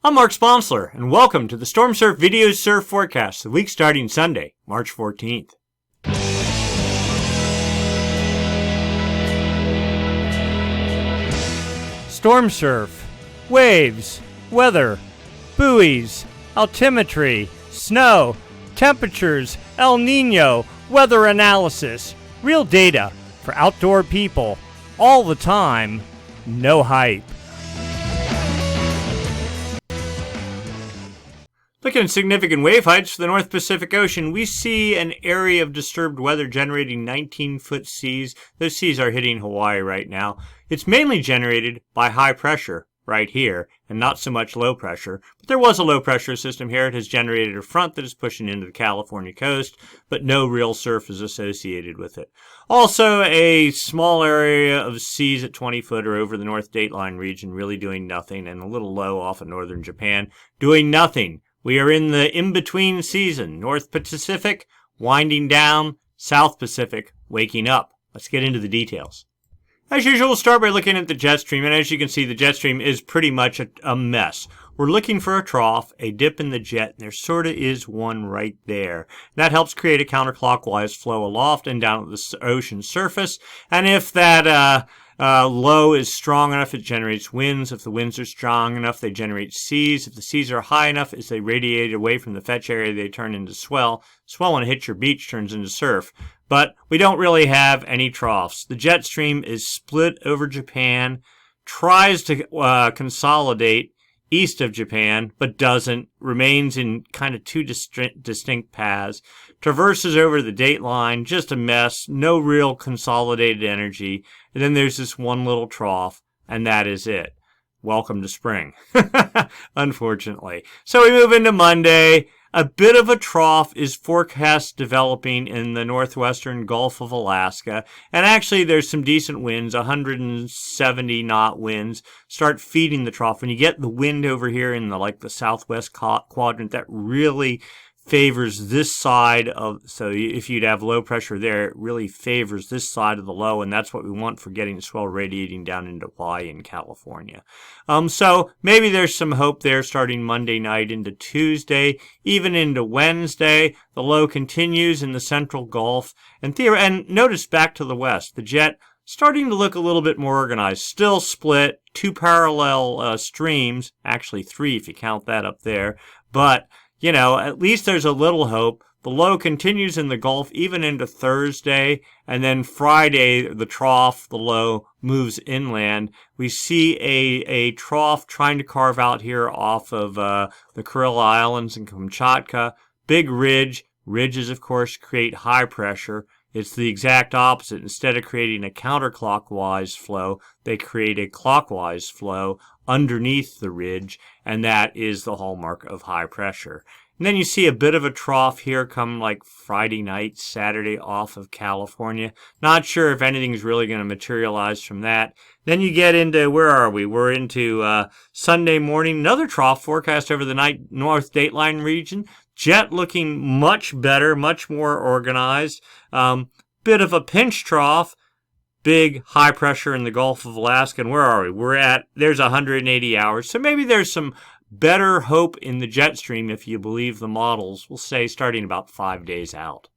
I'm Mark Sponsler, and welcome to the Stormsurf Video Surf Forecast, the week starting Sunday, March 14th. Stormsurf, waves, weather, buoys, altimetry, snow, temperatures, El Nino, weather analysis, real data for outdoor people, all the time, no hype. Looking at significant wave heights for the North Pacific Ocean, we see an area of disturbed weather generating 19-foot seas. Those seas are hitting Hawaii right now. It's mainly generated by high pressure right here and not so much low pressure. But there was a low pressure system here. It has generated a front that is pushing into the California coast, but no real surf is associated with it. Also, a small area of seas at 20 foot or over the North Dateline region really doing nothing, and a little low off of northern Japan doing nothing. We are in the in-between season. North Pacific winding down, South Pacific waking up. Let's get into the details. As usual, we'll start by looking at the jet stream, and as you can see, the jet stream is pretty much a mess. We're looking for a trough, a dip in the jet, and there sort of is one right there. That helps create a counterclockwise flow aloft and down at the ocean surface, and if that low is strong enough, it generates winds. If the winds are strong enough, they generate seas. If the seas are high enough, as they radiate away from the fetch area, they turn into swell. Swell, when it hits your beach, turns into surf. But we don't really have any troughs. The jet stream is split over Japan, tries to consolidate east of Japan, but doesn't, remains in kind of two distinct paths, traverses over the dateline, just a mess, no real consolidated energy, and then there's this one little trough, and that is it. Welcome to spring, unfortunately. So we move into Monday. A bit of a trough is forecast developing in the northwestern Gulf of Alaska. And actually, there's some decent winds, 170 knot winds, start feeding the trough. When you get the wind over here in the southwest quadrant, that really favors this side of, so if you'd have low pressure there, it really favors this side of the low, and that's what we want for getting swell radiating down into Hawaii and California. So maybe there's some hope there starting Monday night into Tuesday, even into Wednesday. The low continues in the central Gulf, and notice back to the west, the jet starting to look a little bit more organized, still split, two parallel streams, actually three if you count that up there, but you know, at least there's a little hope. The low continues in the Gulf even into Thursday, and then Friday, the trough, the low, moves inland. We see a trough trying to carve out here off of the Kuril Islands and Kamchatka. Big ridge. Ridges, of course, create high pressure. It's the exact opposite. Instead of creating a counterclockwise flow, they create a clockwise flow underneath the ridge, and that is the hallmark of high pressure. And then you see a bit of a trough here come like Friday night, Saturday off of California. Not sure if anything's really going to materialize from that. Then you get into, where are we? We're into Sunday morning. Another trough forecast over the night, North Dateline region. Jet looking much better, much more organized. Bit of a pinch trough. Big high pressure in the Gulf of Alaska. And where are we? There's 180 hours. So maybe there's some better hope in the jet stream if you believe the models. We'll say starting about 5 days out.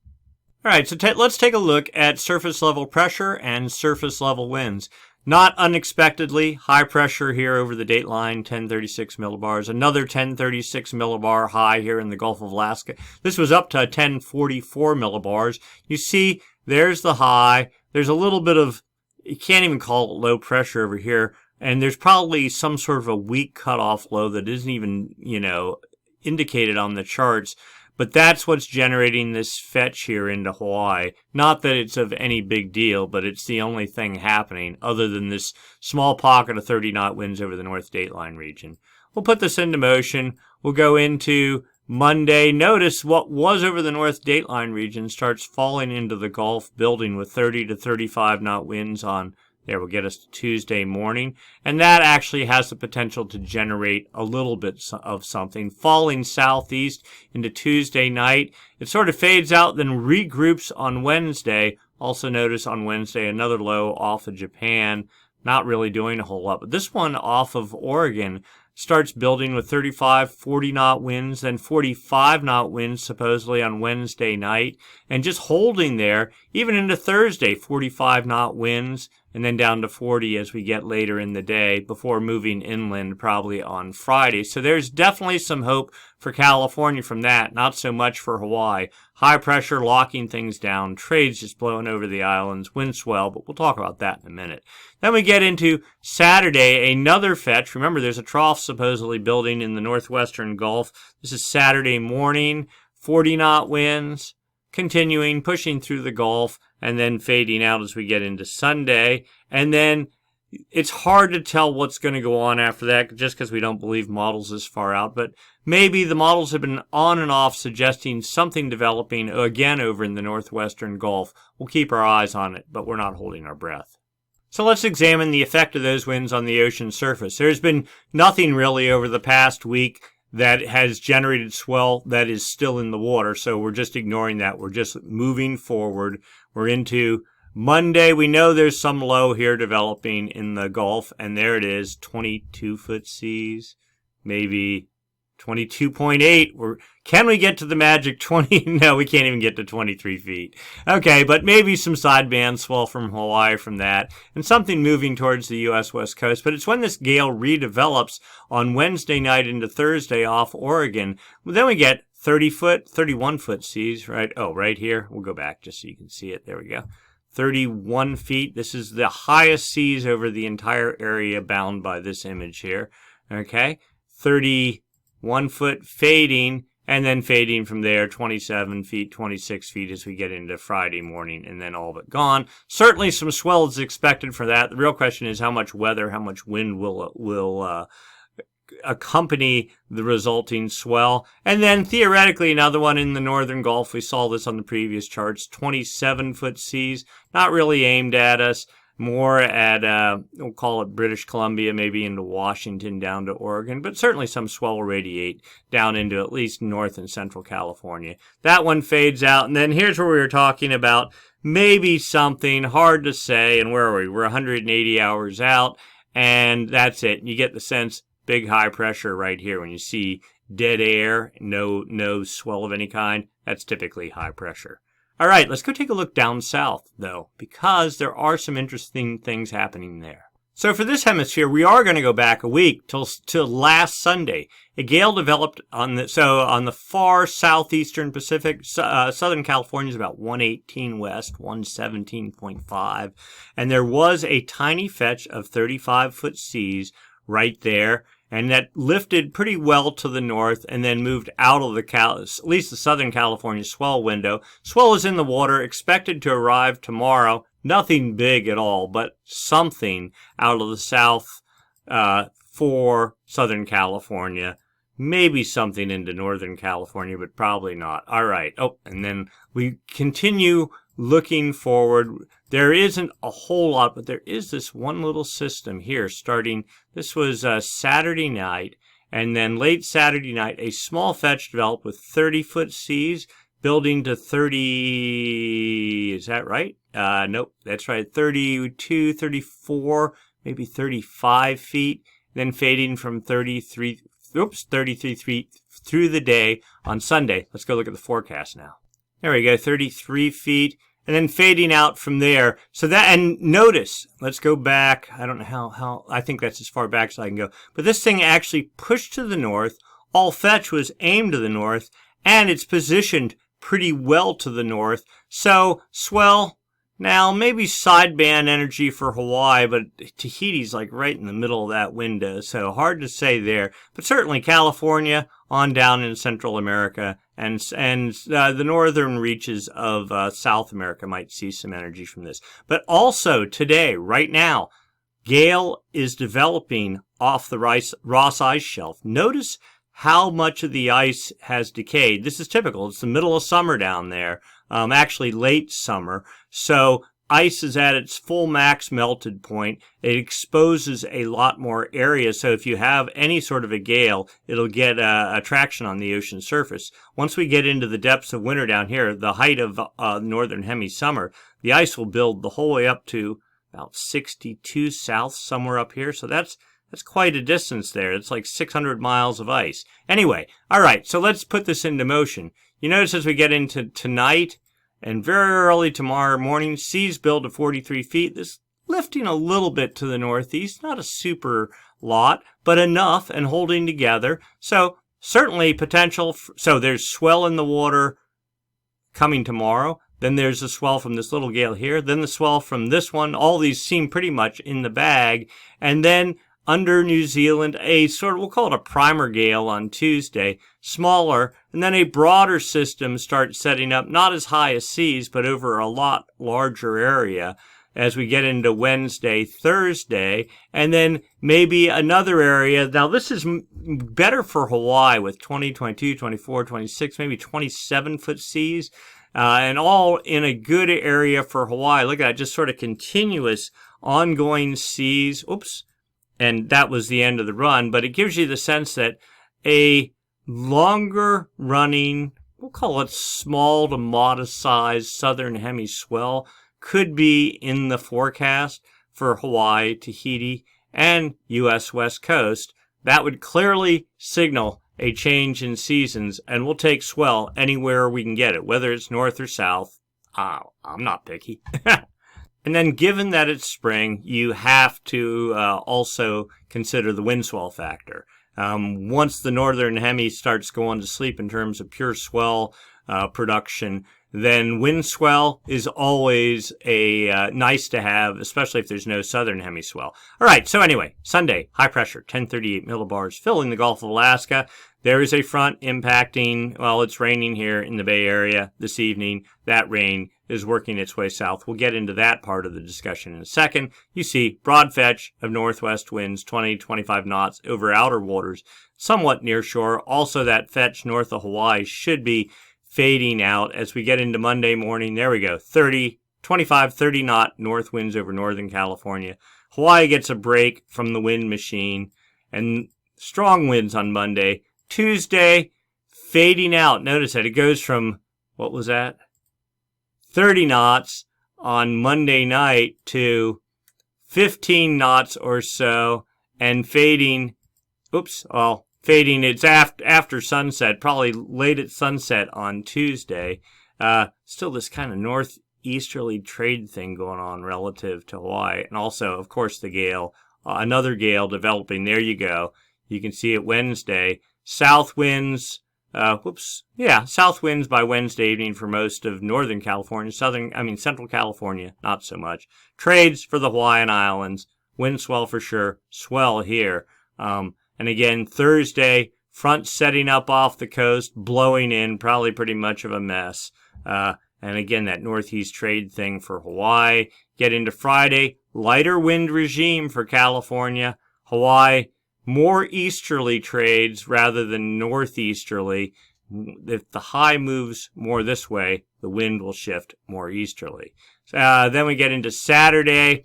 All right, so let's take a look at surface level pressure and surface level winds. Not unexpectedly, high pressure here over the dateline, 1036 millibars. Another 1036 millibar high here in the Gulf of Alaska. This was up to 1044 millibars. You see, there's the high. There's a little bit of, you can't even call it low pressure over here. And there's probably some sort of a weak cutoff low that isn't even, indicated on the charts. But that's what's generating this fetch here into Hawaii. Not that it's of any big deal, but it's the only thing happening other than this small pocket of 30-knot winds over the North Dateline region. We'll put this into motion. We'll go into Monday. Notice what was over the North Dateline region starts falling into the Gulf, building with 30 to 35-knot winds on. There will get us to Tuesday morning, and that actually has the potential to generate a little bit of something. Falling southeast into Tuesday night, it sort of fades out, then regroups on Wednesday. Also notice on Wednesday another low off of Japan, not really doing a whole lot. But this one off of Oregon starts building with 35, 40 knot winds, then 45 knot winds supposedly on Wednesday night, and just holding there even into Thursday, 45 knot winds, and then down to 40 as we get later in the day before moving inland probably on Friday. So there's definitely some hope for California from that, not so much for Hawaii. High pressure locking things down, trades just blowing over the islands, wind swell, but we'll talk about that in a minute. Then we get into Saturday, another fetch. Remember, there's a trough supposedly building in the northwestern Gulf. This is Saturday morning, 40 knot winds, continuing, pushing through the Gulf, and then fading out as we get into Sunday. And then it's hard to tell what's going to go on after that just because we don't believe models this far out. But maybe the models have been on and off suggesting something developing again over in the northwestern Gulf. We'll keep our eyes on it, but we're not holding our breath. So let's examine the effect of those winds on the ocean surface. There's been nothing really over the past week that has generated swell that is still in the water, so we're just ignoring that. We're just moving forward. We're into Monday. We know there's some low here developing in the Gulf, and there it is, 22-foot seas, maybe 22.8. Can we get to the magic 20? No, we can't even get to 23 feet. Okay, but maybe some sideband swell from Hawaii from that, and something moving towards the U.S. West Coast. But it's when this gale redevelops on Wednesday night into Thursday off Oregon. Then we get 30-foot, 31-foot seas, right? Oh, right here. We'll go back just so you can see it. There we go. 31 feet. This is the highest seas over the entire area bound by this image here. Okay, 31 foot fading, and then fading from there, 27 feet, 26 feet as we get into Friday morning, and then all of it gone. Certainly some swell is expected for that. The real question is how much weather, how much wind will accompany the resulting swell. And then theoretically another one in the northern Gulf. We saw this on the previous charts, 27-foot seas, not really aimed at us, more at, we'll call it British Columbia, maybe into Washington, down to Oregon, but certainly some swell will radiate down into at least north and central California. That one fades out, and then here's where we were talking about maybe something, hard to say, and where are we? We're 180 hours out, and that's it. You get the sense, big high pressure right here. When you see dead air, no swell of any kind, that's typically high pressure. All right, let's go take a look down south, though, because there are some interesting things happening there. So for this hemisphere, we are going to go back a week till last Sunday. A gale developed on the far southeastern Pacific. Southern California is about 118 west, 117.5, and there was a tiny fetch of 35-foot seas right there. And that lifted pretty well to the north and then moved out of at least the Southern California swell window. Swell is in the water, expected to arrive tomorrow. Nothing big at all, but something out of the south for Southern California. Maybe something into Northern California, but probably not. All right. Oh, and then we continue looking forward. There isn't a whole lot, but there is this one little system here starting. This was Saturday night, and then late Saturday night, a small fetch developed with 30-foot seas, building to 30, is that right? Nope, that's right, 32, 34, maybe 35 feet, then fading from 33 feet through the day on Sunday. Let's go look at the forecast now. There we go, 33 feet. And then fading out from there. So that, and notice, let's go back. I don't know how, I think that's as far back as I can go. But this thing actually pushed to the north. All fetch was aimed to the north, and it's positioned pretty well to the north. So swell, now maybe sideband energy for Hawaii, but Tahiti's like right in the middle of that window. So hard to say there. But certainly California on down in Central America, and the northern reaches of South America might see some energy from this. But also today, right now, gale is developing off the Ross Ice Shelf. Notice how much of the ice has decayed. This is typical. It's the middle of summer down there, actually late summer. So ice is at its full max melted point. It exposes a lot more area, so if you have any sort of a gale, it'll get a traction on the ocean surface. Once we get into the depths of winter down here, the height of northern hemi-summer, the ice will build the whole way up to about 62 south, somewhere up here. So that's That's quite a distance there. It's like 600 miles of ice. Anyway, all right, so let's put this into motion. You notice as we get into tonight and very early tomorrow morning, seas build to 43 feet. This lifting a little bit to the northeast, not a super lot, but enough and holding together. So certainly potential. So there's swell in the water coming tomorrow. Then there's a swell from this little gale here. Then the swell from this one. All these seem pretty much in the bag. And then under New Zealand, a sort of, we'll call it a primer gale on Tuesday, smaller, and then a broader system starts setting up, not as high as seas, but over a lot larger area as we get into Wednesday, Thursday, and then maybe another area. Now, this is better for Hawaii with 20, 22, 24, 26, maybe 27-foot seas, and all in a good area for Hawaii. Look at that, just sort of continuous, ongoing seas. Oops. And that was the end of the run, but it gives you the sense that a longer running, we'll call it small to modest size southern hemi swell could be in the forecast for Hawaii, Tahiti, and U.S. West Coast. That would clearly signal a change in seasons, and we'll take swell anywhere we can get it, whether it's north or south. I'm not picky. And then given that it's spring, you have to also consider the wind swell factor. Once the northern hemi starts going to sleep in terms of pure swell production, then wind swell is always a nice to have, especially if there's no southern hemi swell. All right, so anyway, Sunday, high pressure, 1038 millibars, filling the Gulf of Alaska. There is a front impacting, well, it's raining here in the Bay Area this evening. That rain is working its way south. We'll get into that part of the discussion in a second. You see broad fetch of northwest winds, 20, 25 knots over outer waters, somewhat near shore. Also, that fetch north of Hawaii should be fading out as we get into Monday morning. There we go, 25, 30 knot north winds over northern California. Hawaii gets a break from the wind machine and strong winds on Monday. Tuesday, fading out. Notice that it goes from, what was that? 30 knots on Monday night to 15 knots or so, and fading, fading, it's after sunset, probably late at sunset on Tuesday. Still this kind of northeasterly trade thing going on relative to Hawaii. And also, of course, the gale, another gale developing. There you go. You can see it Wednesday. South winds, south winds by Wednesday evening for most of northern California, central California, not so much. Trades for the Hawaiian Islands, wind swell for sure, swell here. And again, Thursday, front setting up off the coast, blowing in, probably pretty much of a mess. And again, that northeast trade thing for Hawaii. Get into Friday, lighter wind regime for California. Hawaii, more easterly trades rather than northeasterly. If the high moves more this way, the wind will shift more easterly. Then we get into Saturday.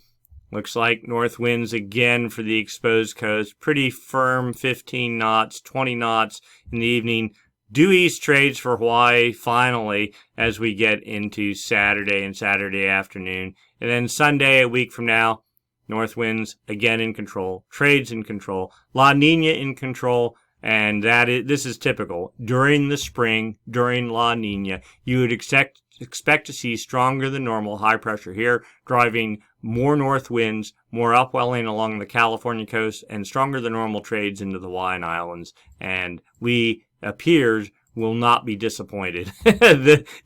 Looks like north winds again for the exposed coast. Pretty firm 15 knots, 20 knots in the evening. Due east trades for Hawaii finally as we get into Saturday and Saturday afternoon. And then Sunday, a week from now, north winds again in control, trades in control, La Nina in control, and this is typical. During the spring, during La Nina, you would expect to see stronger than normal high pressure here, driving more north winds, more upwelling along the California coast, and stronger than normal trades into the Hawaiian Islands. And we, appears, will not be disappointed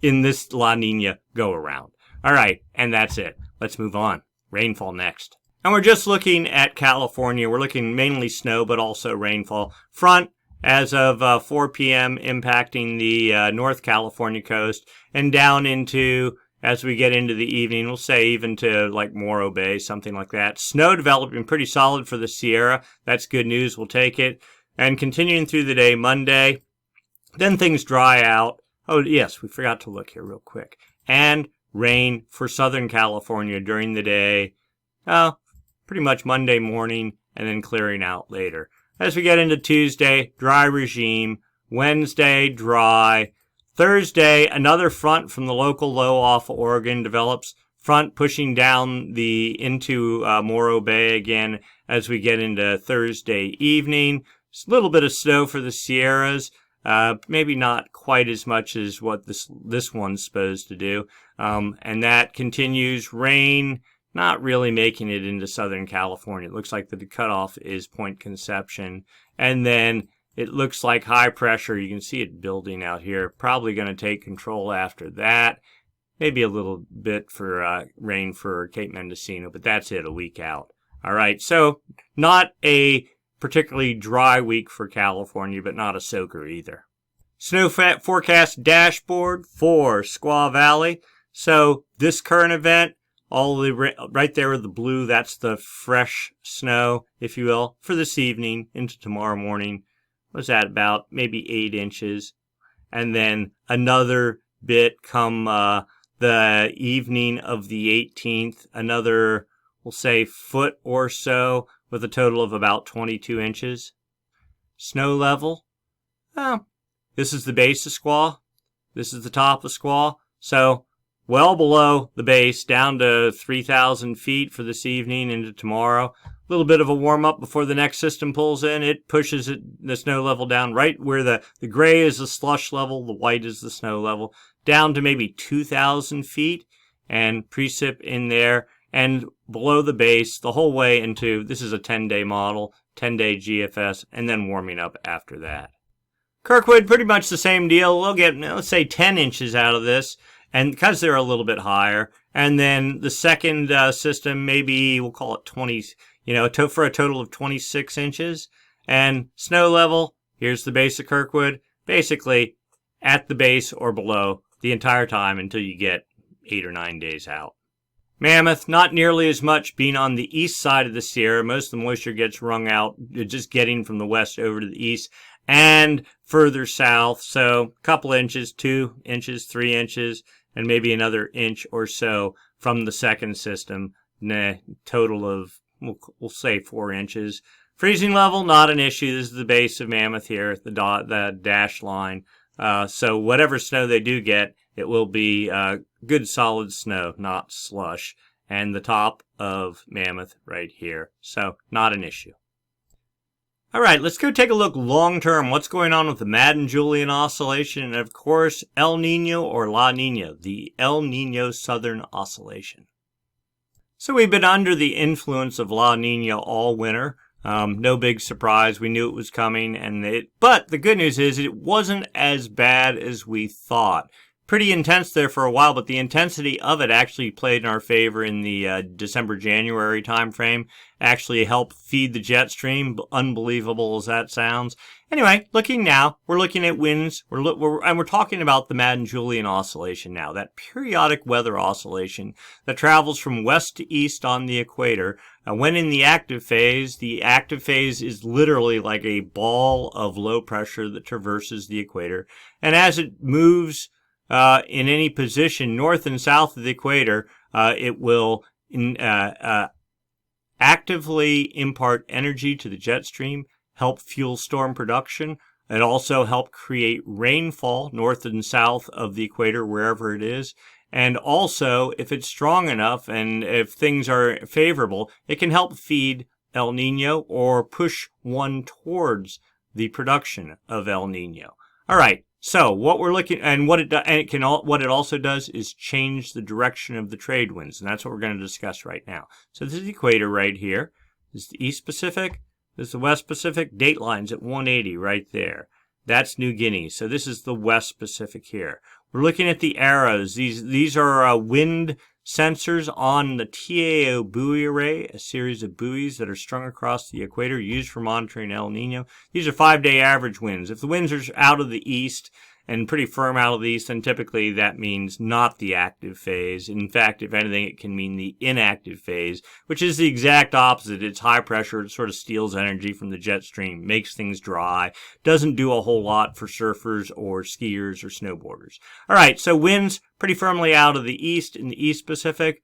in this La Nina go-around. All right, and that's it. Let's move on. Rainfall next. And we're just looking at California. We're looking mainly snow, but also rainfall. Front, as of 4 p.m., impacting the North California coast, and down into, as we get into the evening, we'll say even to like Morro Bay, something like that. Snow developing pretty solid for the Sierra. That's good news. We'll take it. And continuing through the day, Monday, then things dry out. Oh, yes, we forgot to look here real quick. And rain for Southern California during the day. Pretty much Monday morning, and then clearing out later. As we get into Tuesday, dry regime. Wednesday, dry. Thursday, another front from the local low off Oregon develops. front pushing down into Morro Bay again as we get into Thursday evening. A little bit of snow for the Sierras. Maybe not quite as much as what this one's supposed to do. And that continues. Rain, not really making it into Southern California. It looks like the cutoff is Point Conception. And then it looks like high pressure. You can see it building out here. Probably going to take control after that. Maybe a little bit for rain for Cape Mendocino, but that's it, a week out. All right, so not a particularly dry week for California, but not a soaker either. Snow forecast dashboard for Squaw Valley. So this current event, right there with the blue, that's the fresh snow, if you will, for this evening into tomorrow morning. Was that about maybe 8 inches? And then another bit come the evening of the 18th, another, we'll say, foot or so, with a total of about 22 inches. Snow level, this is the base of Squaw. This is the top of Squaw. So well below the base, down to 3,000 feet for this evening into tomorrow. A little bit of a warm-up before the next system pulls in. It pushes the snow level down right where the gray is the slush level, the white is the snow level, down to maybe 2,000 feet, and precip in there. And below the base, the whole way into, this is a 10-day model, 10-day GFS, and then warming up after that. Kirkwood, pretty much the same deal. We'll get, let's say, 10 inches out of this, and because they're a little bit higher. And then the second system, maybe we'll call it 20, for a total of 26 inches. And snow level, here's the base of Kirkwood, basically at the base or below the entire time until you get 8 or 9 days out. Mammoth, not nearly as much, being on the east side of the Sierra. Most of the moisture gets wrung out, just getting from the west over to the east and further south. So a couple inches, 2 inches, 3 inches, and maybe another inch or so from the second system. Total of, we'll say 4 inches. Freezing level, not an issue. This is the base of Mammoth here, the dash line. So whatever snow they do get, it will be good solid snow, not slush. And the top of Mammoth right here. So not an issue. All right, let's go take a look long term. What's going on with the Madden-Julian Oscillation, and of course, El Nino or La Nina, the El Nino Southern Oscillation. So we've been under the influence of La Nina all winter. No big surprise. We knew it was coming, but the good news is it wasn't as bad as we thought. Pretty intense there for a while, but the intensity of it actually played in our favor in the December-January time frame. Actually helped feed the jet stream, unbelievable as that sounds. Anyway, looking now, we're looking at winds, and we're talking about the Madden-Julian Oscillation now, that periodic weather oscillation that travels from west to east on the equator. When in the active phase is literally like a ball of low pressure that traverses the equator. And as it moves in any position north and south of the equator, it will actively impart energy to the jet stream, help fuel storm production. It also help create rainfall north and south of the equator, wherever it is. And also, if it's strong enough and if things are favorable, it can help feed El Nino or push one towards the production of El Nino. All right. So what we're looking, and what it also does is change the direction of the trade winds, and that's what we're going to discuss right now. So this is the equator right here. This is the East Pacific. This is the West Pacific. Date lines at 180 right there. That's New Guinea. So this is the West Pacific here. We're looking at the arrows. These are wind sensors on the TAO buoy array, a series of buoys that are strung across the equator used for monitoring El Nino. These are 5-day average winds. If the winds are out of the east and pretty firm out of the east, then typically that means not the active phase. In fact, if anything, it can mean the inactive phase, which is the exact opposite. It's high pressure. It sort of steals energy from the jet stream, makes things dry, doesn't do a whole lot for surfers or skiers or snowboarders. All right, so winds pretty firmly out of the east in the East Pacific,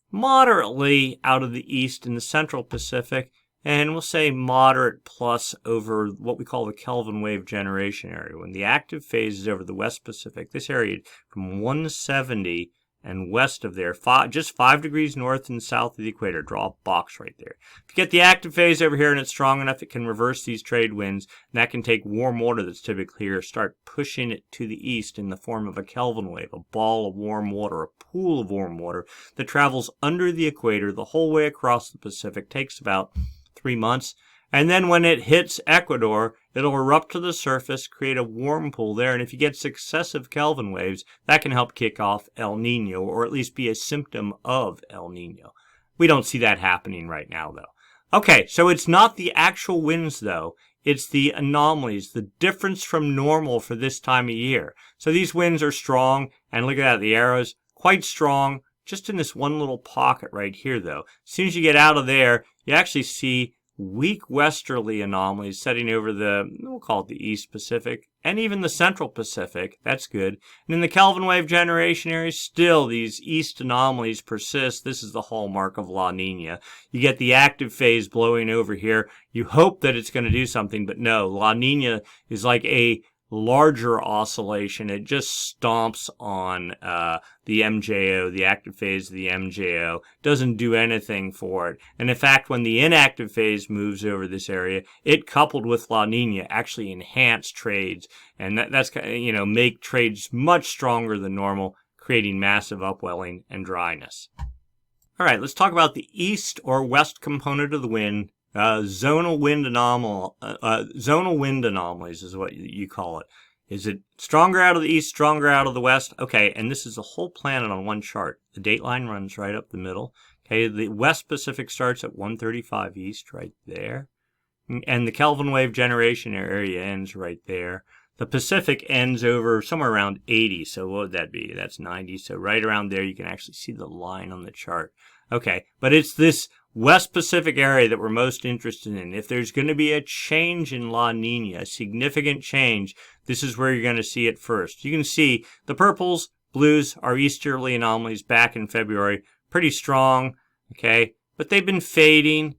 moderately out of the east in the Central Pacific, and we'll say moderate plus over what we call the Kelvin wave generation area. When the active phase is over the West Pacific, this area from 170 and west of there, just 5 degrees north and south of the equator. Draw a box right there. If you get the active phase over here and it's strong enough, it can reverse these trade winds, and that can take warm water that's typically here, start pushing it to the east in the form of a Kelvin wave, a ball of warm water, a pool of warm water that travels under the equator the whole way across the Pacific. Takes about 3 months. And then when it hits Ecuador, it'll erupt to the surface, create a warm pool there. And if you get successive Kelvin waves, that can help kick off El Nino, or at least be a symptom of El Nino. We don't see that happening right now, though. Okay, so it's not the actual winds, though. It's the anomalies, the difference from normal for this time of year. So these winds are strong, and look at that, the arrows, quite strong, just in this one little pocket right here, though. As soon as you get out of there, you actually see weak westerly anomalies setting over we'll call it the East Pacific, and even the Central Pacific. That's good. And in the Kelvin wave generation area, still these east anomalies persist. This is the hallmark of La Nina. You get the active phase blowing over here. You hope that it's going to do something, but no. La Nina is like a larger oscillation. It just stomps on the MJO, the active phase of the MJO. Doesn't do anything for it. And in fact, when the inactive phase moves over this area, it coupled with La Nina actually enhance trades, and that's make trades much stronger than normal, creating massive upwelling and dryness. All right, let's talk about the east or west component of the wind. Zonal wind anomalies is what you call it. Is it stronger out of the east, stronger out of the west? Okay, and this is the whole planet on one chart. The date line runs right up the middle. Okay, the West Pacific starts at 135 east, right there. And the Kelvin wave generation area ends right there. The Pacific ends over somewhere around 80, so what would that be? That's 90, so right around there you can actually see the line on the chart. Okay, but it's this West Pacific area that we're most interested in. If there's going to be a change in La Nina, a significant change, this is where you're going to see it first. You can see the purples, blues are easterly anomalies back in February. Pretty strong, okay? But they've been fading,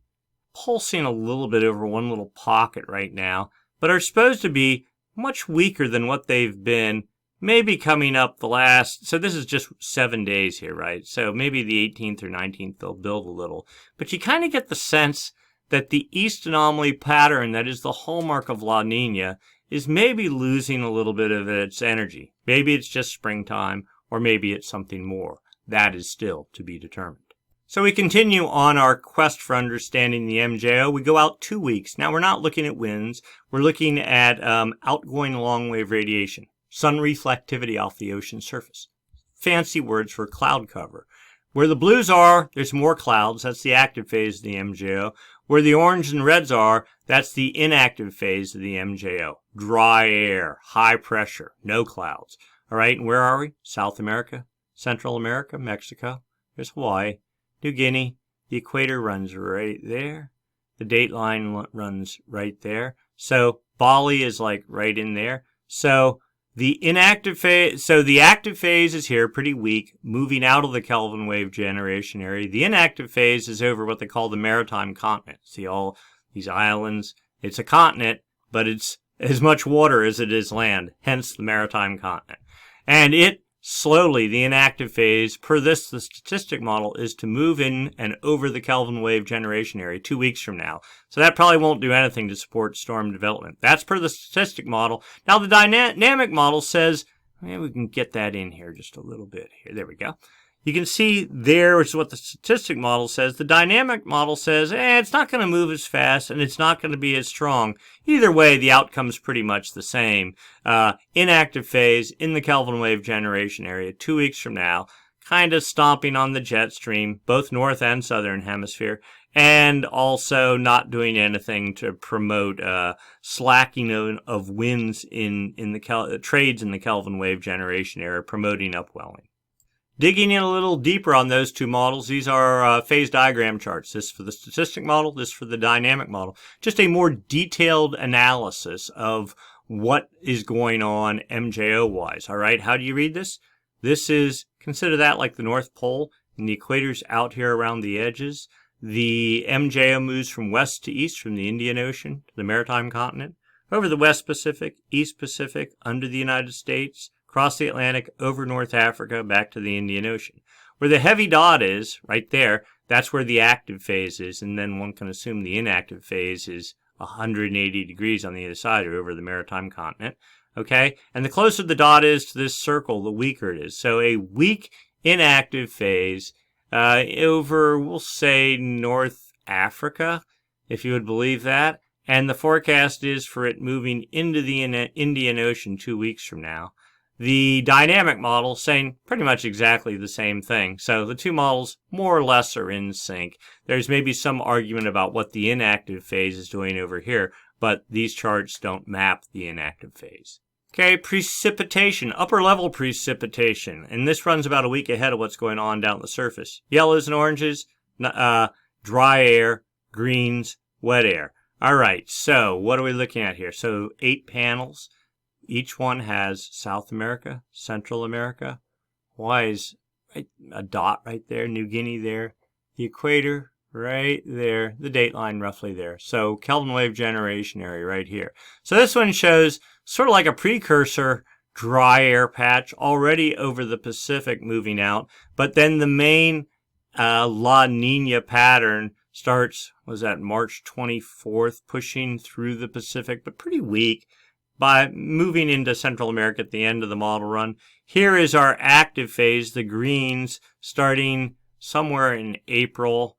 pulsing a little bit over one little pocket right now, but are supposed to be much weaker than what they've been. Maybe coming up so this is just 7 days here, right? So maybe the 18th or 19th they'll build a little. But you kind of get the sense that the east anomaly pattern that is the hallmark of La Nina is maybe losing a little bit of its energy. Maybe it's just springtime, or maybe it's something more. That is still to be determined. So we continue on our quest for understanding the MJO. We go out 2 weeks. Now we're not looking at winds. We're looking at outgoing long-wave radiation. Sun reflectivity off the ocean surface. Fancy words for cloud cover. Where the blues are, there's more clouds. That's the active phase of the MJO. Where the orange and reds are, that's the inactive phase of the MJO. Dry air, high pressure, no clouds. All right, and where are we? South America, Central America, Mexico. There's Hawaii, New Guinea. The equator runs right there. The date line runs right there. So Bali is like right in there. So the active phase is here, pretty weak, moving out of the Kelvin wave generation area. The inactive phase is over what they call the maritime continent. See all these islands? It's a continent, but it's as much water as it is land, hence the maritime continent. And it slowly, the inactive phase, per the statistic model, is to move in and over the Kelvin wave generation area 2 weeks from now. So that probably won't do anything to support storm development. That's per the statistic model. Now the dynamic model says, maybe we can get that in here just a little bit here. There we go. You can see there, which is what the statistic model says. The dynamic model says, it's not going to move as fast and it's not going to be as strong. Either way, the outcome's pretty much the same. Inactive phase in the Kelvin wave generation area 2 weeks from now, kind of stomping on the jet stream, both north and southern hemisphere, and also not doing anything to promote slacking of winds in the trades in the Kelvin wave generation area, promoting upwelling. Digging in a little deeper on those two models, these are phase diagram charts. This for the statistic model, this for the dynamic model. Just a more detailed analysis of what is going on MJO-wise. All right, how do you read this? This is, consider that like the North Pole, and the equator's out here around the edges. The MJO moves from west to east, from the Indian Ocean to the maritime continent, over the West Pacific, East Pacific, under the United States, across the Atlantic, over North Africa, back to the Indian Ocean. Where the heavy dot is, right there, that's where the active phase is, and then one can assume the inactive phase is 180 degrees on the other side or over the maritime continent. Okay, and the closer the dot is to this circle, the weaker it is. So a weak inactive phase over, we'll say, North Africa, if you would believe that. And the forecast is for it moving into the Indian Ocean 2 weeks from now. The dynamic model saying pretty much exactly the same thing. So the two models more or less are in sync. There's maybe some argument about what the inactive phase is doing over here, but these charts don't map the inactive phase. Okay, precipitation, upper level precipitation. And this runs about a week ahead of what's going on down at the surface. Yellows and oranges, dry air, greens, wet air. All right, so what are we looking at here? So 8 panels. Each one has South America, Central America. Hawaii's right, a dot right there, New Guinea there. The equator right there, the date line roughly there. So Kelvin wave generation area right here. So this one shows sort of like a precursor dry air patch already over the Pacific moving out. But then the main La Nina pattern starts, was that March 24th, pushing through the Pacific, but pretty weak, by moving into Central America at the end of the model run. Here is our active phase, the greens, starting somewhere in April,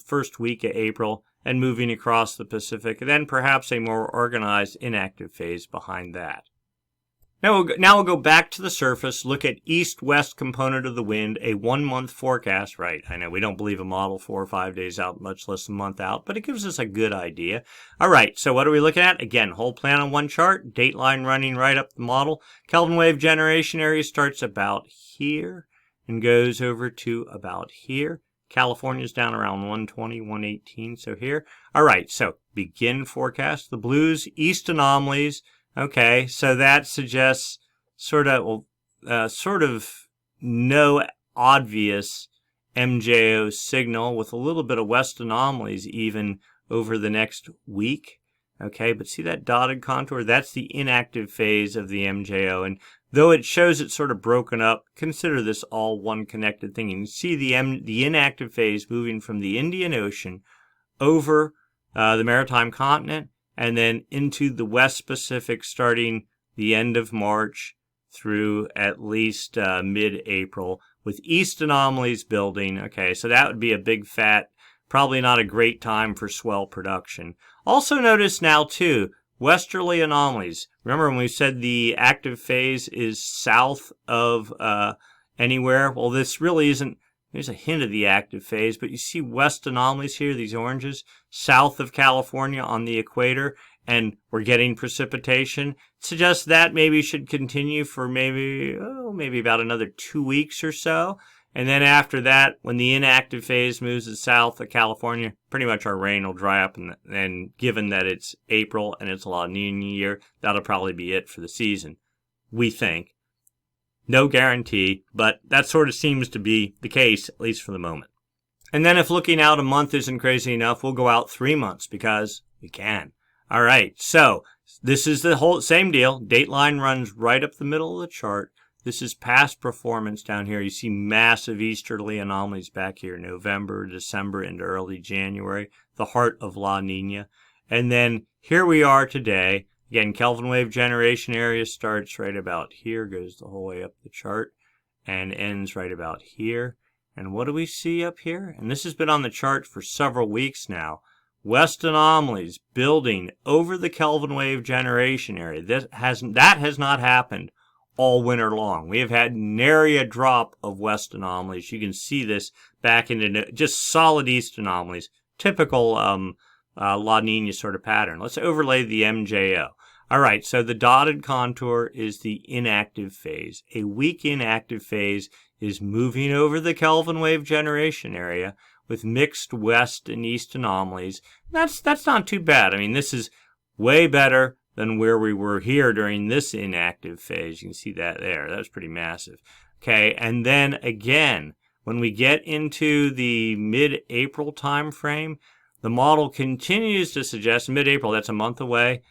first week of April, and moving across the Pacific, and then perhaps a more organized inactive phase behind that. Now we'll go back to the surface, look at east-west component of the wind, a 1-month forecast. Right, I know we don't believe a model 4 or 5 days out, much less a month out, but it gives us a good idea. All right, so what are we looking at? Again, whole plan on one chart, date line running right up the model. Kelvin wave generation area starts about here and goes over to about here. California's down around 120, 118, so here. All right, so begin forecast. The blues, east anomalies. Okay, so that suggests sort of no obvious MJO signal with a little bit of west anomalies even over the next week. Okay, but see that dotted contour? That's the inactive phase of the MJO. And though it shows it sort of broken up, consider this all one connected thing. You can see the inactive phase moving from the Indian Ocean over the maritime continent, and then into the West Pacific starting the end of March through at least mid-April, with east anomalies building. Okay, so that would be a big fat, probably not a great time for swell production. Also notice now, too, westerly anomalies. Remember when we said the active phase is south of anywhere? Well, this really isn't. There's a hint of the active phase, but you see west anomalies here, these oranges, south of California on the equator, and we're getting precipitation. It suggests that maybe should continue for maybe about another 2 weeks or so. And then after that, when the inactive phase moves to south of California, pretty much our rain will dry up. And given that it's April and it's a La Nina year, that'll probably be it for the season, we think. No guarantee, but that sort of seems to be the case, at least for the moment. And then if looking out a month isn't crazy enough, we'll go out 3 months because we can. All right, so this is the whole same deal. Date line runs right up the middle of the chart. This is past performance down here. You see massive easterly anomalies back here, November, December, into early January, the heart of La Nina. And then here we are today. Again, Kelvin wave generation area starts right about here, goes the whole way up the chart, and ends right about here. And what do we see up here? And this has been on the chart for several weeks now. West anomalies building over the Kelvin wave generation area. That has not happened all winter long. We have had nary a drop of west anomalies. You can see this back into just solid east anomalies. Typical La Nina sort of pattern. Let's overlay the MJO. All right, so the dotted contour is the inactive phase. A weak inactive phase is moving over the Kelvin wave generation area with mixed west and east anomalies. That's not too bad. I mean, this is way better than where we were here during this inactive phase. You can see that there. That was pretty massive. Okay, and then again, when we get into the mid-April time frame, the model continues to suggest, mid-April, that's a month away,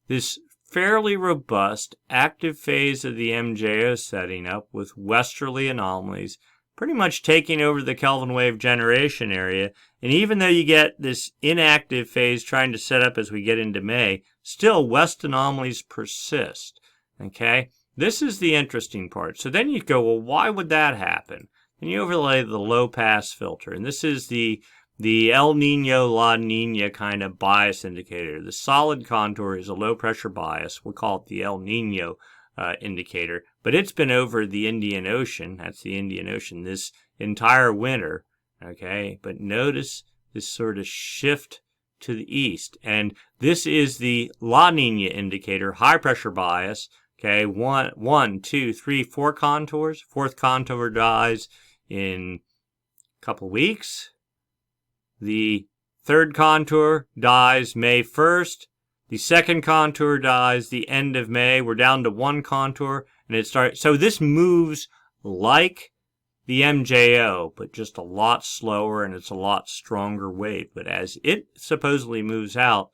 this fairly robust active phase of the MJO setting up with westerly anomalies, pretty much taking over the Kelvin wave generation area. And even though you get this inactive phase trying to set up as we get into May, still west anomalies persist. Okay, this is the interesting part. So then you go, well, why would that happen? And you overlay the low pass filter, and this is the El Nino, La Nina kind of bias indicator. The solid contour is a low pressure bias. We'll call it the El Nino indicator, but it's been over the Indian Ocean. That's the Indian Ocean this entire winter. Okay, but notice this sort of shift to the east, and this is the La Nina indicator, high pressure bias. Okay, one, two, three, four contours. Fourth contour dies in a couple weeks. The third contour dies May 1st. The second contour dies the end of May. We're down to one contour, and it starts. So this moves like the MJO, but just a lot slower, and it's a lot stronger wave. But as it supposedly moves out,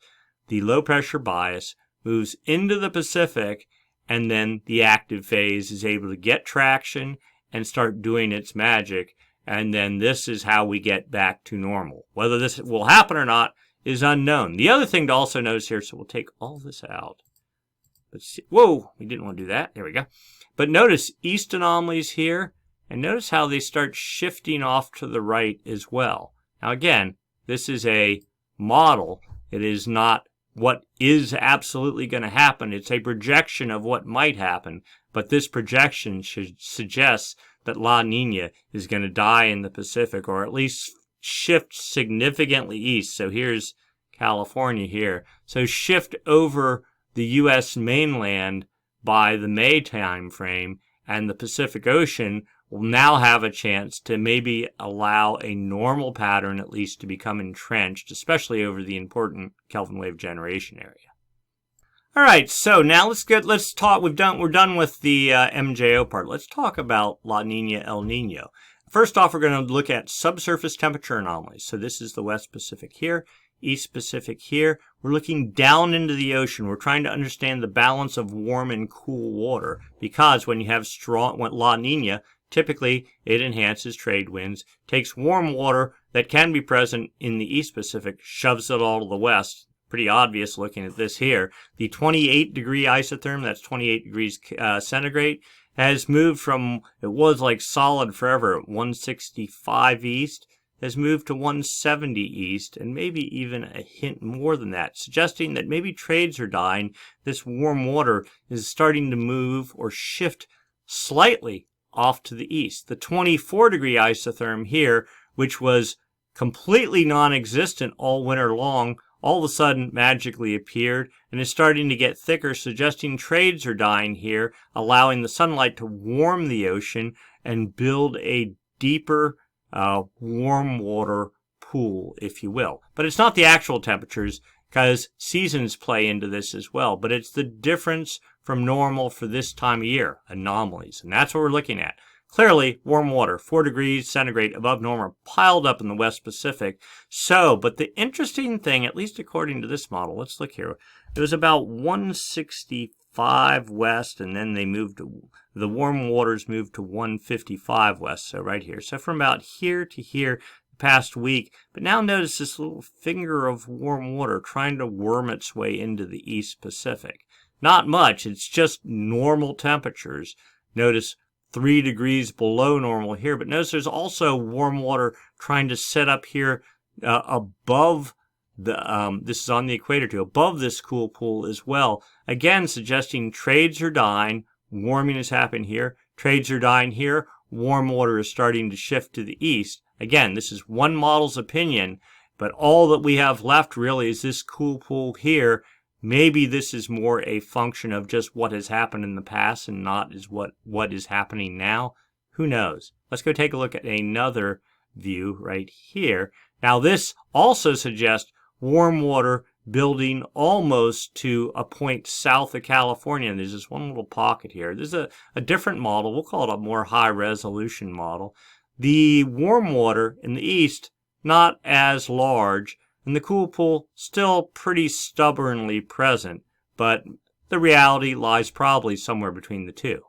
the low pressure bias moves into the Pacific, and then the active phase is able to get traction and start doing its magic. And then this is how we get back to normal. Whether this will happen or not is unknown. The other thing to also notice here, so we'll take all this out. Let's see. Whoa, we didn't want to do that. There we go. But notice east anomalies here, and notice how they start shifting off to the right as well. Now again, this is a model. It is not what is absolutely going to happen. It's a projection of what might happen. But this projection should suggest that La Nina is going to die in the Pacific, or at least shift significantly east. So here's California here. So shift over the U.S. mainland by the May time frame, and the Pacific Ocean will now have a chance to maybe allow a normal pattern at least to become entrenched, especially over the important Kelvin wave generation area. All right, so now let's talk. We're done with the MJO part. Let's talk about La Nina, El Nino. First off, we're going to look at subsurface temperature anomalies. So this is the West Pacific here, East Pacific here. We're looking down into the ocean. We're trying to understand the balance of warm and cool water, because when you have strong La Nina, typically it enhances trade winds, takes warm water that can be present in the East Pacific, shoves it all to the west. Pretty obvious looking at this here. The 28 degree isotherm, that's 28 degrees centigrade, has moved from, it was like solid forever at 165 east, has moved to 170 east, and maybe even a hint more than that, suggesting that maybe trades are dying. This warm water is starting to move or shift slightly off to the east. The 24 degree isotherm here, which was completely non-existent all winter long, all of a sudden magically appeared and is starting to get thicker, suggesting trades are dying here, allowing the sunlight to warm the ocean and build a deeper warm water pool, if you will. But it's not the actual temperatures, because seasons play into this as well, but it's the difference from normal for this time of year, anomalies, and that's what we're looking at. Clearly, warm water, 4 degrees centigrade above normal, piled up in the West Pacific. So, but the interesting thing, at least according to this model, let's look here. It was about 165 west, and then they moved to, the warm waters moved to 155 west, so right here. So from about here to here, the past week. But now notice this little finger of warm water trying to worm its way into the East Pacific. Not much, it's just normal temperatures. Notice 3 degrees below normal here, but notice there's also warm water trying to set up here above the, this is on the equator too, above this cool pool as well. Again, suggesting trades are dying, warming is happening here, trades are dying here, warm water is starting to shift to the east. Again, this is one model's opinion, but all that we have left really is this cool pool here. Maybe this is more a function of just what has happened in the past and not is what is happening now. Who knows? Let's go take a look at another view right here. Now this also suggests warm water building almost to a point south of California. And there's this one little pocket here. There's a different model. We'll call it a more high resolution model. The warm water in the east, not as large. And the cool pool still pretty stubbornly present, but The reality lies probably somewhere between the two.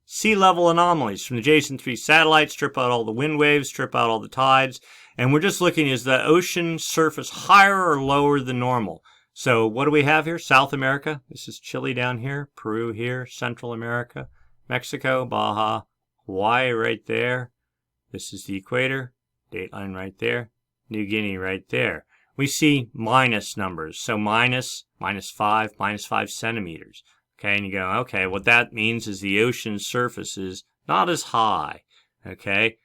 Sea level anomalies from the adjacent 3 satellites, strip out all the wind waves, strip out all the tides, and we're just looking, is the ocean surface higher or lower than normal? So what do we have here? South America. This is Chile down here, Peru here, Central America, Mexico, Baja, Hawaii right there. This is the equator, dateline right there, New Guinea right there. We see minus numbers, so minus 5 centimeters. Okay, and you go, okay, what that means is the ocean surface is not as high, okay,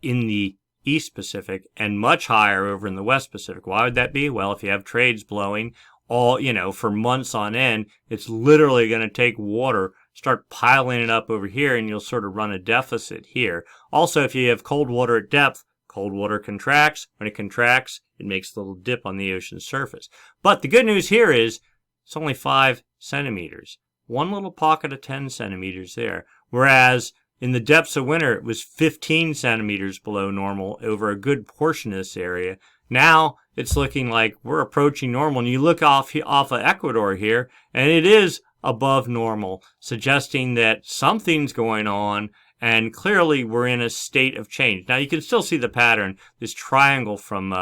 in the East Pacific and much higher over in the West Pacific. Why would that be? Well, if you have trades blowing for months on end, it's literally going to take water, start piling it up over here, and you'll sort of run a deficit here. Also, if you have cold water at depth, cold water contracts. When it contracts, it makes a little dip on the ocean surface. But the good news here is it's only 5 centimeters. One little pocket of 10 centimeters there. Whereas in the depths of winter, it was 15 centimeters below normal over a good portion of this area. Now it's looking like we're approaching normal. And you look off of Ecuador here, and it is above normal, suggesting that something's going on. And clearly, we're in a state of change. Now, you can still see the pattern, this triangle from,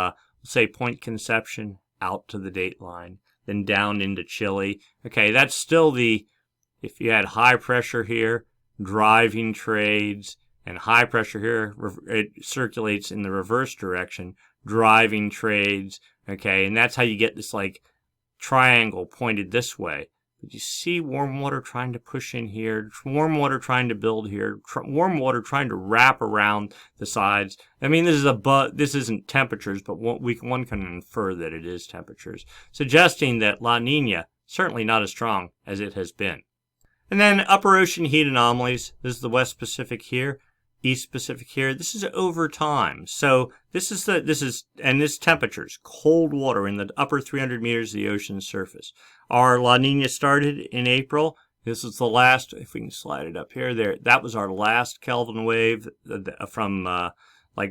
say, Point Conception out to the dateline, then down into Chile. Okay, that's still if you had high pressure here, driving trades, and high pressure here, it circulates in the reverse direction, driving trades. Okay, and that's how you get this, triangle pointed this way. But you see warm water trying to push in here, warm water trying to build here, warm water trying to wrap around the sides. I mean, this isn't temperatures, but one can infer that it is temperatures, suggesting that La Nina certainly not as strong as it has been. And then upper ocean heat anomalies. This is the West Pacific here, East Pacific here. This is over time. So this is temperatures, cold water in the upper 300 meters of the ocean surface. Our La Nina started in April. This is the last, if we can slide it up here, that was our last Kelvin wave from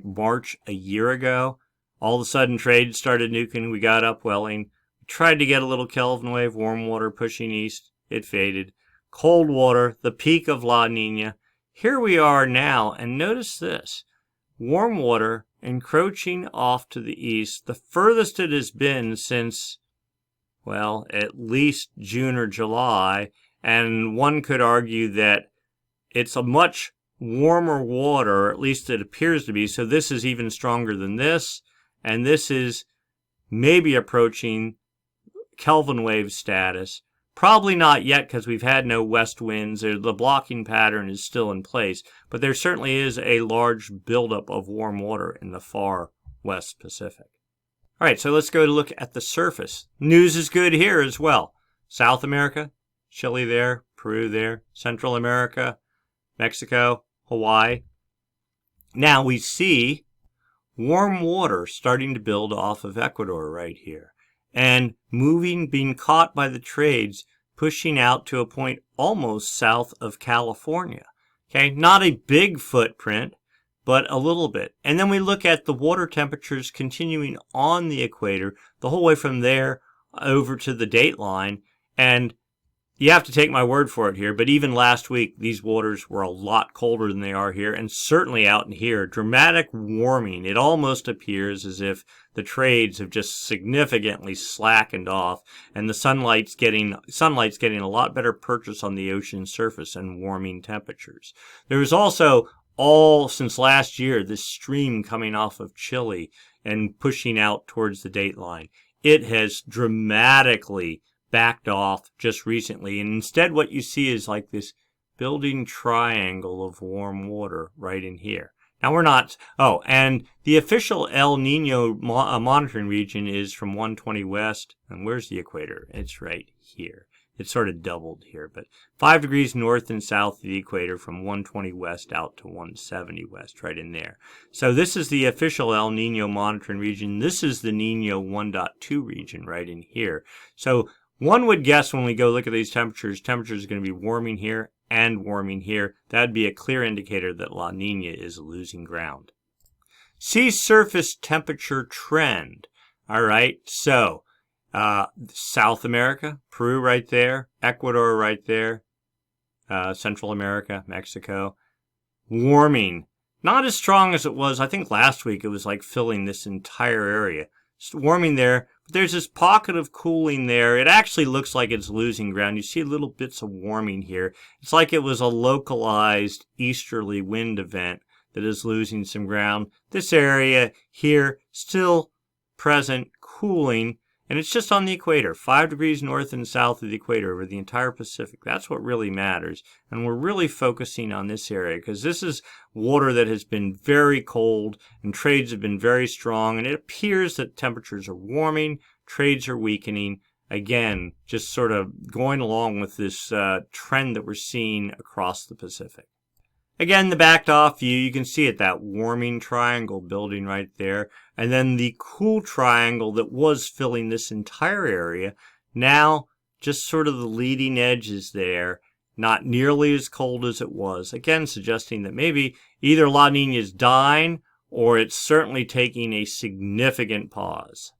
March a year ago. All of a sudden, trade started nuking. We got upwelling. We tried to get a little Kelvin wave, warm water pushing east. It faded. Cold water, the peak of La Nina. Here we are now, and notice this. Warm water encroaching off to the east, the furthest it has been since, well, at least June or July, and one could argue that it's a much warmer water, or at least it appears to be, so this is even stronger than this, and this is maybe approaching Kelvin wave status. Probably not yet because we've had no west winds. The blocking pattern is still in place, but there certainly is a large buildup of warm water in the far West Pacific. All right, so let's go to look at the surface. News is good here as well. South America, Chile there, Peru there, Central America, Mexico, Hawaii. Now we see warm water starting to build off of Ecuador right here, and being caught by the trades, pushing out to a point almost south of California. Okay, not a big footprint, but a little bit. And then we look at the water temperatures continuing on the equator, the whole way from there over to the dateline. And you have to take my word for it here, but even last week, these waters were a lot colder than they are here, and certainly out in here, dramatic warming. It almost appears as if the trades have just significantly slackened off, and the sunlight's getting a lot better purchase on the ocean surface and warming temperatures. There was also, since last year, this stream coming off of Chile and pushing out towards the dateline. It has dramatically backed off just recently, and instead what you see is like this building triangle of warm water right in here. Now we're not, and the official El Nino monitoring region is from 120 west, and where's the equator? It's right here. It's sort of doubled here, but 5 degrees north and south of the equator from 120 west out to 170 west, right in there. So this is the official El Nino monitoring region. This is the Nino 1.2 region right in here. So one would guess when we go look at these temperatures are going to be warming here and warming here. That would be a clear indicator that La Nina is losing ground. Sea surface temperature trend. All right, so South America, Peru right there, Ecuador right there, Central America, Mexico. Warming. Not as strong as it was. I think last week it was like filling this entire area. It's warming there, but there's this pocket of cooling there. It actually looks like it's losing ground. You see little bits of warming here. It's like it was a localized easterly wind event that is losing some ground. This area here still present, cooling, and it's just on the equator, 5 degrees north and south of the equator over the entire Pacific. That's what really matters. And we're really focusing on this area because this is water that has been very cold and trades have been very strong. And it appears that temperatures are warming, trades are weakening. Again, just sort of going along with this trend that we're seeing across the Pacific. Again, the backed off view, you can see it, that warming triangle building right there. And then the cool triangle that was filling this entire area. Now, just sort of the leading edge is there. Not nearly as cold as it was. Again, suggesting that maybe either La Nina is dying or it's certainly taking a significant pause.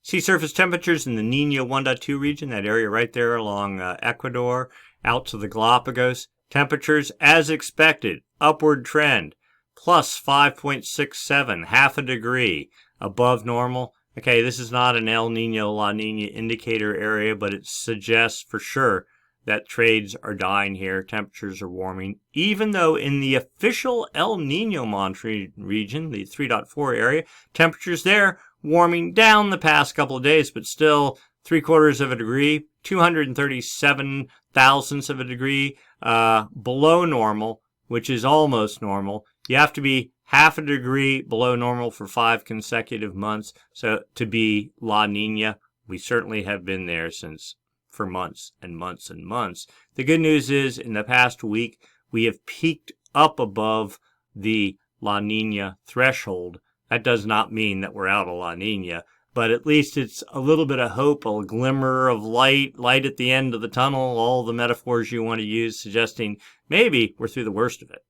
Sea surface temperatures in the Nino 1.2 region, that area right there along Ecuador, out to the Galapagos. Temperatures, as expected, upward trend, plus 5.67, half a degree above normal. Okay, this is not an El Nino, La Nina indicator area, but it suggests for sure that trades are dying here. Temperatures are warming, even though in the official El Nino monitoring region, the 3.4 area, temperatures there warming down the past couple of days, but still 3/4 of a degree, 237 thousandths of a degree below normal, which is almost normal. You have to be half a degree below normal for 5 consecutive months. So to be La Nina, we certainly have been there for months and months and months. The good news is in the past week, we have peaked up above the La Nina threshold. That does not mean that we're out of La Nina, but at least it's a little bit of hope, a glimmer of light at the end of the tunnel, all the metaphors you want to use, suggesting maybe we're through the worst of it.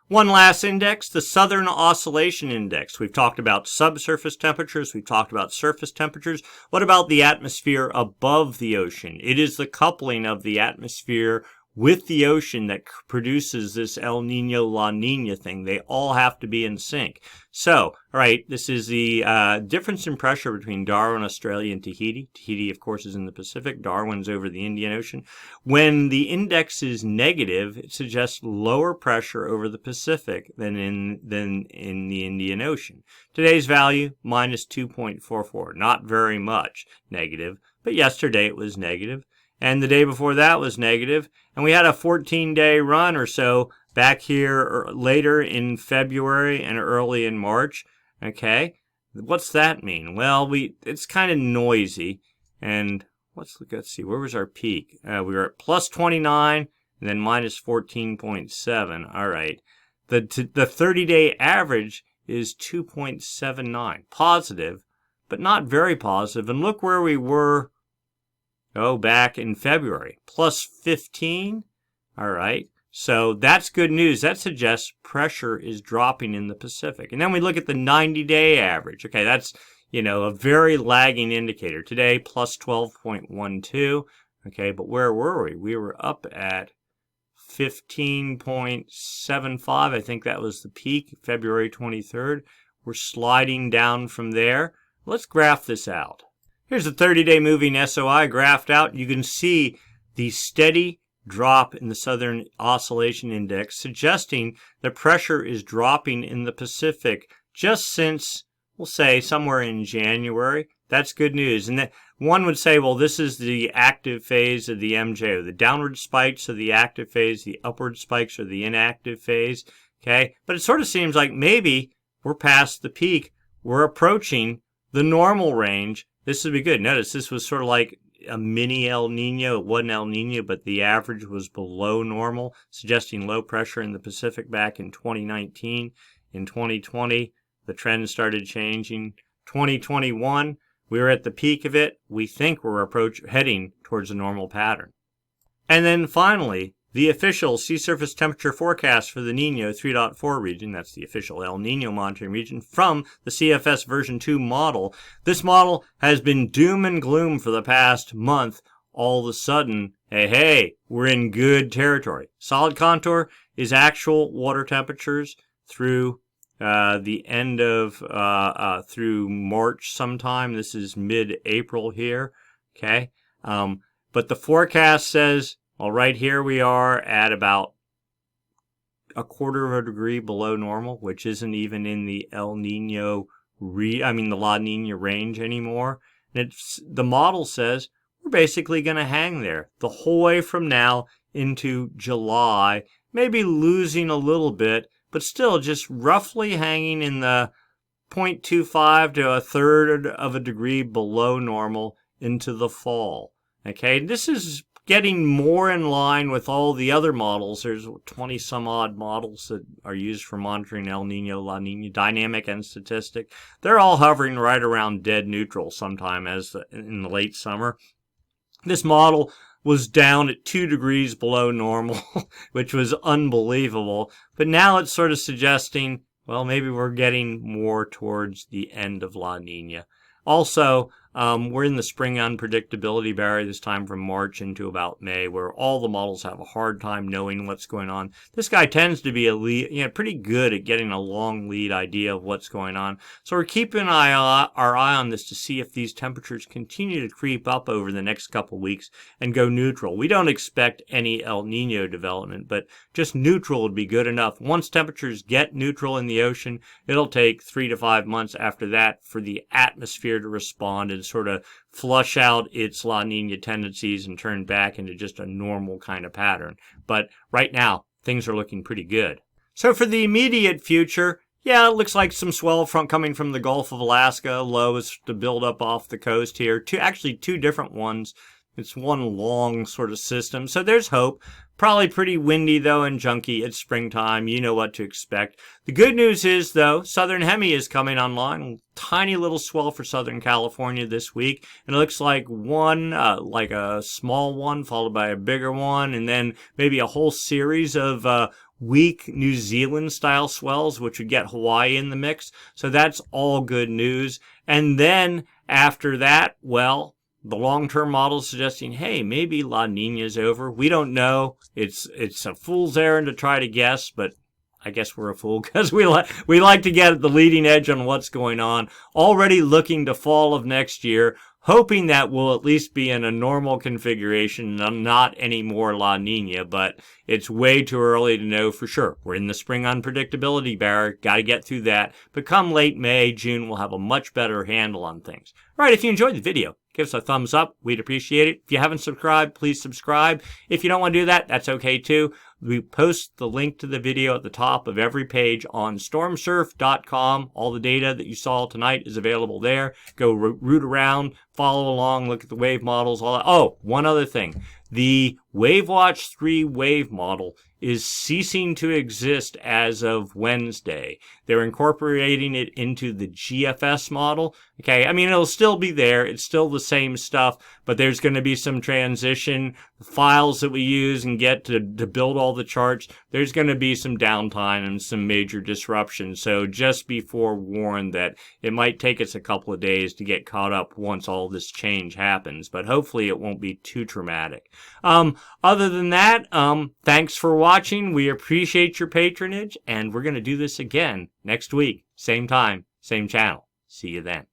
One last index, the Southern Oscillation Index. We've talked about subsurface temperatures. We've talked about surface temperatures. What about the atmosphere above the ocean? It is the coupling of the atmosphere with the ocean that produces this El Nino, La Nina thing. They all have to be in sync. So, all right, this is the difference in pressure between Darwin, Australia, and Tahiti. Tahiti, of course, is in the Pacific. Darwin's over the Indian Ocean. When the index is negative, it suggests lower pressure over the Pacific than in the Indian Ocean. Today's value, minus 2.44. Not very much negative, but yesterday it was negative. And the day before that was negative. And we had a 14-day run or so back here later in February and early in March. Okay, what's that mean? Well, it's kind of noisy. And let's see, where was our peak? We were at plus 29 and then minus 14.7. All right, the 30-day average is 2.79, positive, but not very positive. And look where we were. Back in February, plus 15. All right. So that's good news. That suggests pressure is dropping in the Pacific. And then we look at the 90-day average. Okay, that's, a very lagging indicator. Today, plus 12.12. Okay, but where were we? We were up at 15.75. I think that was the peak, February 23rd. We're sliding down from there. Let's graph this out. Here's the 30-day moving SOI graphed out. You can see the steady drop in the Southern Oscillation Index, suggesting that pressure is dropping in the Pacific just since, we'll say, somewhere in January. That's good news. And one would say, well, this is the active phase of the MJO. The downward spikes are the active phase. The upward spikes are the inactive phase. Okay, but it sort of seems like maybe we're past the peak. We're approaching the normal range. This would be good. Notice this was sort of like a mini El Nino. It wasn't El Nino, but the average was below normal, suggesting low pressure in the Pacific back in 2019. In 2020, the trend started changing. 2021, we were at the peak of it. We think we're heading towards a normal pattern. And then finally, The official sea surface temperature forecast for the Nino 3.4 region, that's the official El Nino monitoring region, from the CFS version 2 model. This model has been doom and gloom for the past month. All of a sudden, hey, we're in good territory. Solid contour is actual water temperatures through the end of, through March sometime. This is mid-April here, okay? But the forecast says, well, right here we are at about a quarter of a degree below normal, which isn't even in the El Nino, the La Nina range anymore. And the model says we're basically going to hang there the whole way from now into July, maybe losing a little bit, but still just roughly hanging in the 0.25 to a third of a degree below normal into the fall. Okay, this is getting more in line with all the other models. There's 20 some odd models that are used for monitoring El Nino, La Nina, dynamic and statistic. They're all hovering right around dead neutral sometime in the late summer. This model was down at 2 degrees below normal, which was unbelievable. But now it's sort of suggesting, well, maybe we're getting more towards the end of La Nina. Also, we're in the spring unpredictability barrier this time from March into about May, where all the models have a hard time knowing what's going on. This guy tends to be pretty good at getting a long lead idea of what's going on. So we're keeping our eye on this to see if these temperatures continue to creep up over the next couple weeks and go neutral. We don't expect any El Nino development, but just neutral would be good enough. Once temperatures get neutral in the ocean, it'll take 3 to 5 months after that for the atmosphere to respond and sort of flush out its La Nina tendencies and turn back into just a normal kind of pattern. But right now, things are looking pretty good. So for the immediate future, yeah, it looks like some swell front coming from the Gulf of Alaska. Low is to build up off the coast here. Two different ones. It's one long sort of system. So there's hope. Probably pretty windy, though, and junky. It's springtime. You know what to expect. The good news is, though, Southern Hemi is coming online. Tiny little swell for Southern California this week. And it looks like like a small one followed by a bigger one. And then maybe a whole series of weak New Zealand-style swells, which would get Hawaii in the mix. So that's all good news. And then after that, well, the long-term model is suggesting, hey, maybe La Nina's over. We don't know. It's a fool's errand to try to guess, but I guess we're a fool because we like to get at the leading edge on what's going on. Already looking to fall of next year, hoping that we'll at least be in a normal configuration, not any more La Nina, but it's way too early to know for sure. We're in the spring unpredictability barrier. Got to get through that. But come late May, June, we'll have a much better handle on things. All right, if you enjoyed the video, give us a thumbs up. We'd appreciate it. If you haven't subscribed, please subscribe. If you don't want to do that, that's okay too. We post the link to the video at the top of every page on stormsurf.com. All the data that you saw tonight is available there. Go root around, follow along, look at the wave models, all that. Oh, one other thing. The WaveWatch 3 wave model is ceasing to exist as of Wednesday. They're incorporating it into the GFS model. Okay, I mean, it'll still be there. It's still the same stuff, but there's going to be some transition. The files that we use and get to build all the charts, there's going to be some downtime and some major disruption. So just be forewarned that it might take us a couple of days to get caught up once all this change happens, but hopefully it won't be too traumatic. Other than that, thanks for watching. We appreciate your patronage, and we're going to do this again next week. Same time, same channel. See you then.